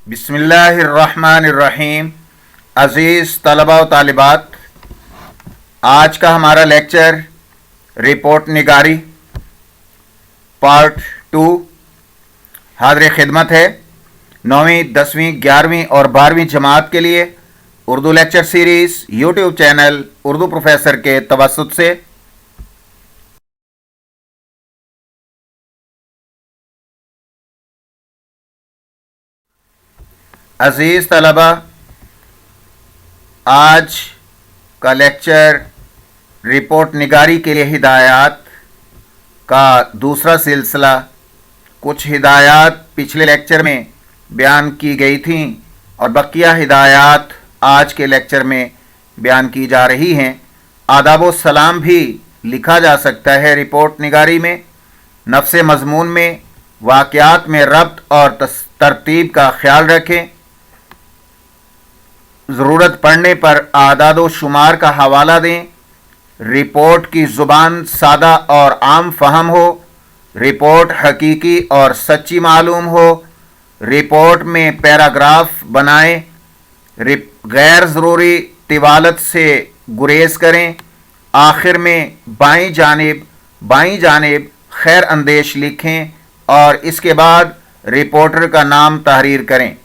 बिस्मिल्लाहिर्रहमानिर्रहीम। अज़ीज़ तलबा व तालिबात, आज का हमारा लेक्चर रिपोर्ट निगारी पार्ट 2 हाज़िर खिदमत है। 9वीं 10वीं 11वीं और 12वीं जमात के लिए Urdu lecture series YouTube channel Urdu professor के तवस्सुत से। अज़ीज़ तलबा, आज का लेक्चर रिपोर्ट निगारी के लिए हिदायत का दूसरा सिलसिला। कुछ हिदायत पिछले लेक्चर में बयान की गई थी और बकिया हिदायत आज के लेक्चर में बयान की जा रही हैं। आदाब व सलाम भी लिखा जा सकता है रिपोर्ट निगारी में। नफ्स मज़मून में वाक़यात में रब्त और तरतीब का ख्याल रखें। ज़रूरत पड़ने पर आदाद व शुमार का हवाला दें। रिपोर्ट की ज़ुबान सादा और आम फहम हो। रिपोर्ट हकीकी और सच्ची मालूम हो। रिपोर्ट में पैराग्राफ बनाएं। गैर ज़रूरी तिवालत से गुरेज करें। आखिर में बाईं जानिब खैर अंदेश लिखें और इसके बाद रिपोर्टर का नाम तहरीर करें।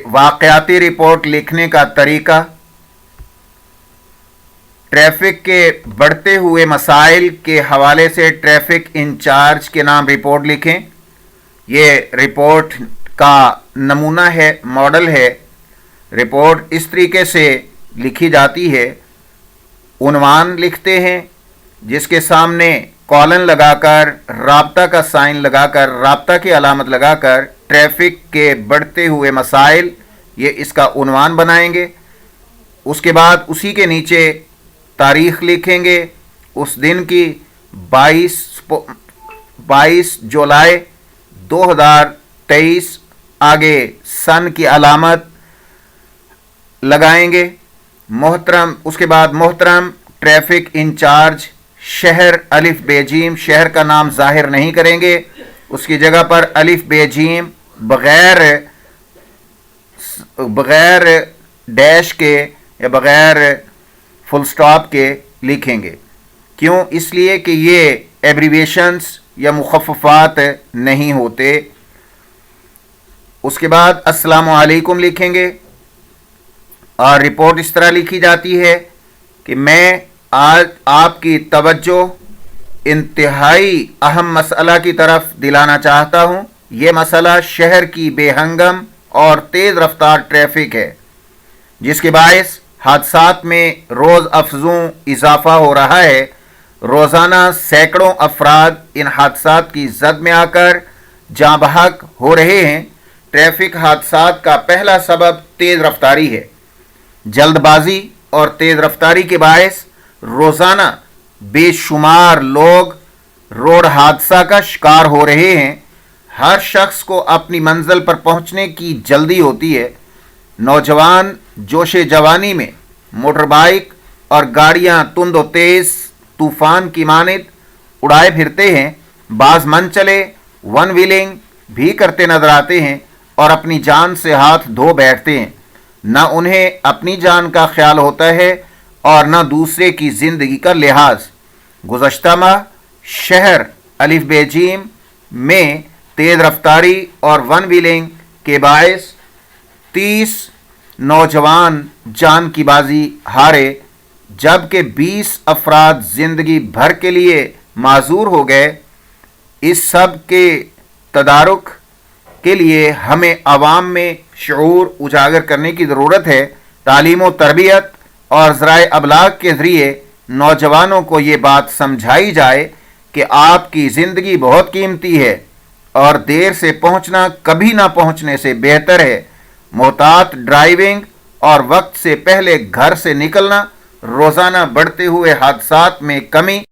वाक़याती रिपोर्ट लिखने का तरीका। ट्रैफिक के बढ़ते हुए मसाइल के हवाले से ट्रैफिक इंचार्ज के नाम रिपोर्ट लिखें। ये रिपोर्ट का नमूना है, मॉडल है। रिपोर्ट इस तरीके से लिखी जाती है। उन्वान लिखते हैं जिसके सामने कॉलन लगाकर, राब्ता का साइन लगाकर, राब्ता की अलामत लगाकर ट्रैफिक के बढ़ते हुए मसाइल, ये इसका उन्वान बनाएंगे। उसके बाद उसी के नीचे तारीख़ लिखेंगे उस दिन की 22 जुलाई 2023। आगे सन की अलामत लगाएंगे। उसके बाद मोहतरम ट्रैफिक इंचार्ज, शहर अलिफ बेजीम, शहर का नाम ज़ाहिर नहीं करेंगे। उसकी जगह पर अलिफ बेजीम बग़ैर डैश के या बग़ैर फुल स्टॉप के लिखेंगे। क्यों? इसलिए कि ये एब्रीवेशंस या मुखफ़्फ़ात नहीं होते। उसके बाद अस्सलामु अलैकुम लिखेंगे और रिपोर्ट इस तरह लिखी जाती है कि मैं आज आपकी तवज्जो इंतहाई अहम मसला की तरफ दिलाना चाहता हूँ। ये मसला शहर की बेहंगम और तेज़ रफ्तार ट्रैफिक है, जिसके बायस हादसात में रोज़ अफजूं इजाफा हो रहा है। रोज़ाना सैकड़ों अफराद इन हादसात की जद में आकर जाँ बहक हो रहे हैं। ट्रैफिक हादसात का पहला सबब तेज़ रफ्तारी है। जल्दबाजी और तेज़ रफ्तारी के बायस रोज़ाना बेशुमार लोग रोड हादसा का शिकार हो रहे हैं। हर शख्स को अपनी मंजिल पर पहुंचने की जल्दी होती है। नौजवान जोश जवानी में मोटर बाइक और गाड़ियां तुंद और तेज़ तूफ़ान की मानित उड़ाए फिरते हैं। बाज़ मन चले वन व्हीलिंग भी करते नजर आते हैं और अपनी जान से हाथ धो बैठते हैं। न उन्हें अपनी जान का ख्याल होता है और न दूसरे की ज़िंदगी का लिहाज। गुज़श्ता माह शहर अलिफ बेजीम में तेज़ रफ्तारी और वन व्हीलिंग के बायस 30 नौजवान जान की बाजी हारे, जबकि 20 अफराद ज़िंदगी भर के लिए माजूर हो गए। इस सब के तदारुक के लिए हमें आवाम में शऊर उजागर करने की ज़रूरत है। तालीम व तरबियत और ज़राए अबलाग के ज़रिए नौजवानों को ये बात समझाई जाए कि आपकी ज़िंदगी बहुत कीमती है और देर से पहुंचना कभी ना पहुंचने से बेहतर है। मोहतात ड्राइविंग और वक्त से पहले घर से निकलना रोज़ाना बढ़ते हुए हादसात में कमी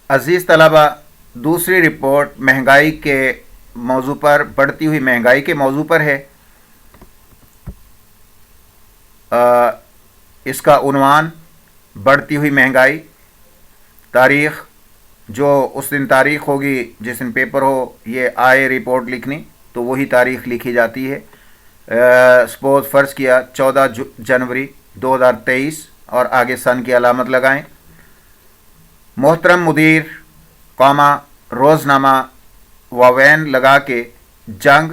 अजीज़ तलबा, दूसरी रिपोर्ट महंगाई के मौजू पर, बढ़ती हुई महंगाई के मौजू पर है। इसका उन्वान बढ़ती हुई महंगाई, तारीख़ जो उस दिन तारीख़ होगी जिस दिन पेपर हो, ये आए रिपोर्ट लिखनी तो वही तारीख़ लिखी जाती है। सपोज़ फ़र्ज़ किया 14 जनवरी 2023 और आगे सन की अलामत लगाएं। मोहतरम मुदीर कौमा रोज़नामा वावैन लगा के जंग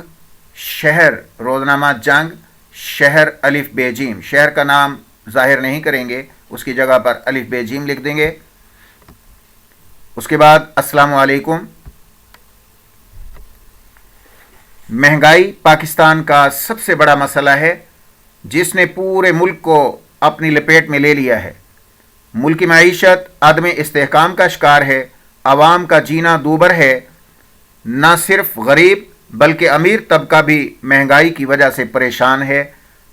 शहर, रोज़नामा जंग शहर अलिफ बेजीम, शहर का नाम ज़ाहिर नहीं करेंगे, उसकी जगह पर अलिफ बेजीम लिख देंगे। उसके बाद अस्सलामु अलैकुम। महंगाई पाकिस्तान का सबसे बड़ा मसला है जिसने पूरे मुल्क को अपनी लपेट में ले लिया है। मुल्क की मईशत अदम इस्तेहकाम का शिकार है, आवाम का जीना दूभर है। न सिर्फ गरीब बल्कि अमीर तबका भी महंगाई की वजह से परेशान है।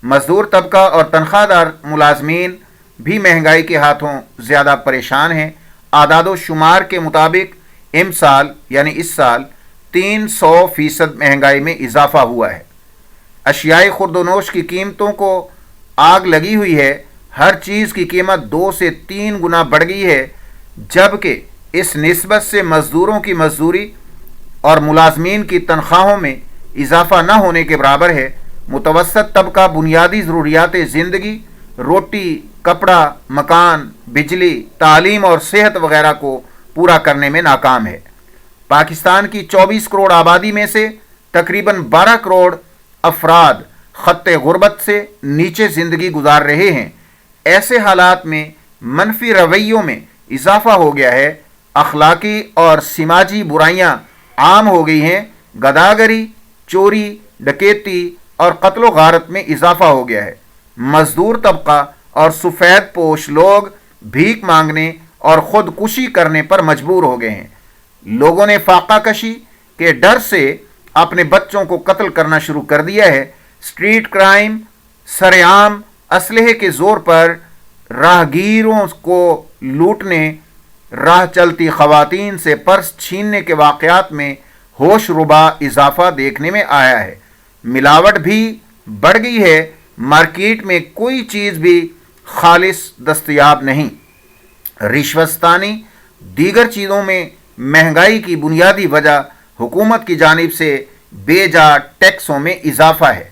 मज़दूर तबका और तनख्वाहदार मुलाजमीन भी महंगाई के हाथों ज़्यादा परेशान हैं। आदादो शुमार के मुताबिक इमसाल यानी इस साल 300% महंगाई में इजाफा हुआ है। अशियाए खुर्दोनोश की कीमतों को आग लगी हुई है। हर चीज़ की कीमत 2 से 3 गुना बढ़ गई है, जबकि इस निस्बत से मज़दूरों की मजदूरी और मुलाजमीन की तनख्वाहों में इजाफा न होने के बराबर है। मुतवस्सत तबका बुनियादी ज़रूरियात ज़िंदगी, रोटी, कपड़ा, मकान, बिजली, तालीम और सेहत वगैरह को पूरा करने में नाकाम है। पाकिस्तान की 24 करोड़ आबादी में से तकरीबन 12 करोड़ अफराद ख़त्ते गुर्बत से नीचे ज़िंदगी गुजार रहे हैं। ऐसे हालात में मनफी रवैयों में इजाफा हो गया है। अखलाकी और समाजी बुराइयां आम हो गई हैं। गदागरी, चोरी, डकैती और कत्ल गारत में इजाफा हो गया है। मजदूर तबका और सफ़ेद पोश लोग भीख मांगने और ख़ुदकुशी करने पर मजबूर हो गए हैं। लोगों ने फाका कशी के डर से अपने बच्चों को कत्ल करना शुरू कर दिया है। स्ट्रीट क्राइम सरेआम असलहे के ज़ोर पर राहगीरों को लूटने, राह चलती ख़वातीन से पर्स छीनने के वाक़यात में होश रुबा इजाफा देखने में आया है। मिलावट भी बढ़ गई है। मार्केट में कोई चीज़ भी खालिस दस्तयाब नहीं। रिश्वतस्तानी, दीगर चीज़ों में महंगाई की बुनियादी वजह हुकूमत की जानिब से बेजा टैक्सों में इजाफा है।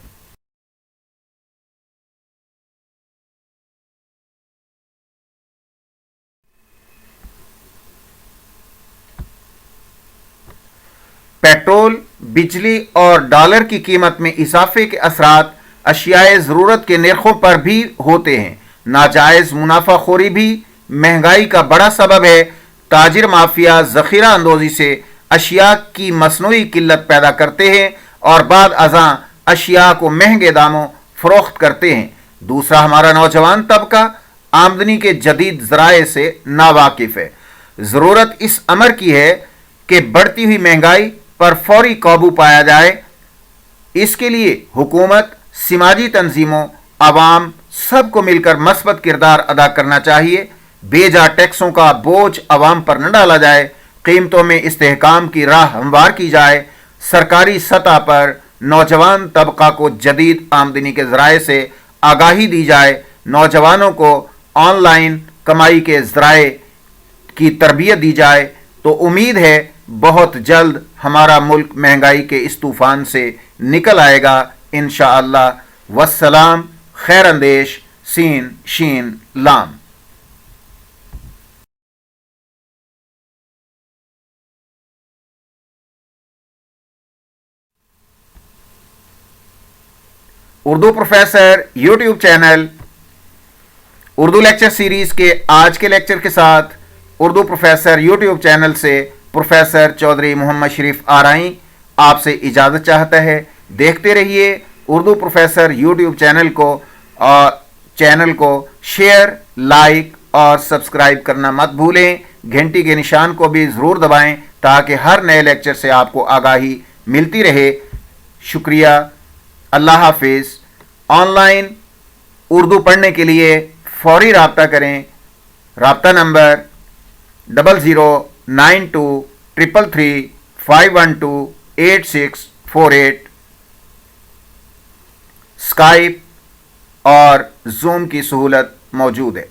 पेट्रोल, बिजली और डॉलर की कीमत में इजाफे के असरात अशियाए ज़रूरत के निर्खों पर भी होते हैं। नाजायज़ मुनाफाखोरी भी महंगाई का बड़ा सबब है। ताजिर माफिया ज़ख़ीरा अंदोज़ी से अशिया की मसनूई किल्लत पैदा करते हैं और बाद अज़ां अशिया को महंगे दामों फ़रोख्त करते हैं। दूसरा, हमारा नौजवान तबका आमदनी के जदीद ज़राए से नावाकिफ़ है। ज़रूरत इस अमर की है कि बढ़ती हुई महंगाई पर फौरी काबू पाया जाए। इसके लिए हुकूमत, समाजी तंजीमों, आवाम सबको मिलकर मस्बत किरदार अदा करना चाहिए। बेजा टैक्सों का बोझ आवाम पर न डाला जाए। कीमतों में इस्तेहकाम की राह हमवार की जाए। सरकारी सतह पर नौजवान तबका को जदीद आमदनी के ज़राए से आगाही दी जाए। नौजवानों को ऑनलाइन कमाई के ज़राए की तरबियत दी जाए तो उम्मीद है बहुत जल्द हमारा मुल्क महंगाई के इस तूफ़ान से निकल आएगा इंशाअल्लाह। वस्सलाम। खैर अंदेश, सीन शीन लाम। Urdu professor YouTube channel Urdu lecture series के आज के लेक्चर के साथ उर्दू प्रोफेसर यूट्यूब चैनल से प्रोफेसर चौधरी मोहम्मद शरीफ आराई आपसे इजाज़त चाहता है। देखते रहिए उर्दू प्रोफेसर यूट्यूब चैनल को, और चैनल को शेयर, लाइक और सब्सक्राइब करना मत भूलें। घंटी के निशान को भी ज़रूर दबाएं ताकि हर नए लेक्चर से आपको आगाही मिलती रहे। शुक्रिया। अल्लाह हाफिज़। ऑनलाइन उर्दू पढ़ने के लिए फ़ौरी राब्ता करें। राब्ता नंबर 923335128648 اسکائپ اور زوم کی سہولت موجود ہے۔